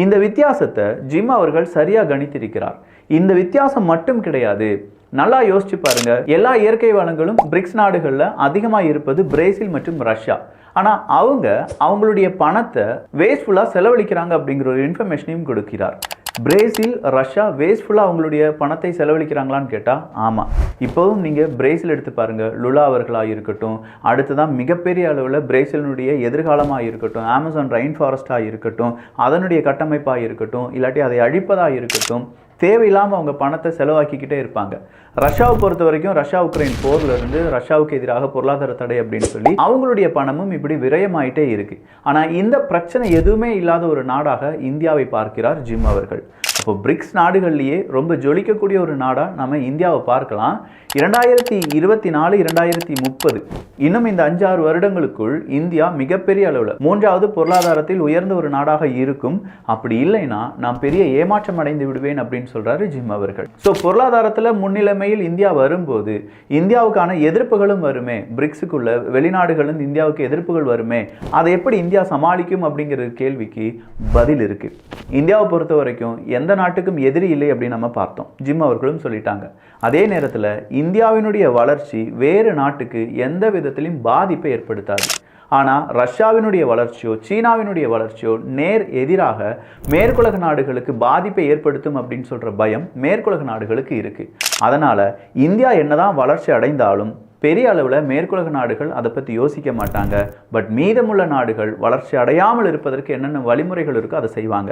இந்த வித்தியாசத்தை ஜிம் அவர்கள் சரியா கணித்திருக்கிறார். இந்த வித்தியாசம் மட்டும் கிடையாது, நல்லா யோசிச்சு பாருங்க. எல்லா இயற்கை வளங்களும் பிரிக்ஸ் நாடுகளில் அதிகமாக இருப்பது பிரேசில் மற்றும் ரஷ்யா. ஆனால் அவங்களுடைய பணத்தை வேஸ்ட்ஃபுல்லாக செலவழிக்கிறாங்க அப்படிங்கிற ஒரு இன்ஃபர்மேஷனையும் கொடுக்கிறார். பிரேசில் ரஷ்யா வேஸ்ட்ஃபுல்லாக அவங்களுடைய பணத்தை செலவழிக்கிறாங்களான்னு கேட்டால் ஆமாம். இப்போவும் நீங்கள் பிரேசில் எடுத்து பாருங்கள். லுலா அவர்களாக இருக்கட்டும், அடுத்ததான் மிகப்பெரிய அளவில் பிரேசிலினுடைய எதிர்காலமாக இருக்கட்டும், அமேசான் ரெயின் ஃபாரஸ்ட்டாக இருக்கட்டும், அதனுடைய கட்டமைப்பாக இருக்கட்டும், இல்லாட்டி அதை அழிப்பதாக இருக்கட்டும், தேவையில்லாமல் அவங்க பணத்தை செலவாக்கிக்கிட்டே இருப்பாங்க. ரஷ்யாவை பொறுத்த வரைக்கும் ரஷ்யா உக்ரைன் போர்ல இருந்து ரஷ்யாவுக்கு எதிராக பொருளாதார தடை அப்படின்னு சொல்லி அவங்களுடைய பணமும் இப்படி விரயமாயிட்டே இருக்கு. ஆனால் இந்த பிரச்சனை எதுவுமே இல்லாத ஒரு நாடாக இந்தியாவை பார்க்கிறார் ஜிம் அவர்கள். அப்போ பிரிக்ஸ் நாடுகள்லேயே ரொம்ப ஜொலிக்கக்கூடிய ஒரு நாடாக நம்ம இந்தியாவை பார்க்கலாம். 2024 2030 இன்னும் இந்த 5-6 வருடங்களுக்குள் இந்தியா மிகப்பெரிய அளவில் 3வது பொருளாதாரத்தில் உயர்ந்த ஒரு நாடாக இருக்கும். அப்படி இல்லைன்னா நான் பெரிய ஏமாற்றம் அடைந்து விடுவேன் அப்படின்னு சொல்றாரு ஜிம் அவர்கள். ஸோ பொருளாதாரத்தில் முன்னிலைமையில் இந்தியா வரும்போது இந்தியாவுக்கான எதிர்ப்புகளும் வருமே, பிரிக்ஸுக்குள்ள வெளிநாடுகளும் இந்தியாவுக்கு எதிர்ப்புகள் வருமே, அதை எப்படி இந்தியா சமாளிக்கும் அப்படிங்கிற கேள்விக்கு பதில் இருக்கு. இந்தியாவை பொறுத்த வரைக்கும் எந்த நாட்டுக்கும் எதிரி இல்லை அப்படின்னு நம்ம பார்த்தோம். ஜிம் அவர்களும் சொல்லிட்டாங்க. அதே நேரத்தில் இந்தியாவினுடைய வளர்ச்சி வேறு நாட்டுக்கு எந்த விதத்திலும் பாதிப்பை ஏற்படுத்தாது. ஆனால் ரஷ்யாவினுடைய வளர்ச்சியோ சீனாவினுடைய வளர்ச்சியோ நேர் எதிராக மேற்குலக நாடுகளுக்கு பாதிப்பை ஏற்படுத்தும் அப்படின்னு சொல்கிற பயம் மேற்குலக நாடுகளுக்கு இருக்குது. அதனால் இந்தியா என்னதான் வளர்ச்சி அடைந்தாலும் பெரிய அளவில் மேற்குலக நாடுகள் அதை பற்றி யோசிக்க மாட்டாங்க. பட் மீதமுள்ள நாடுகள் வளர்ச்சி அடையாமல் இருப்பதற்கு என்னென்ன வழிமுறைகள் இருக்கோ அதை செய்வாங்க.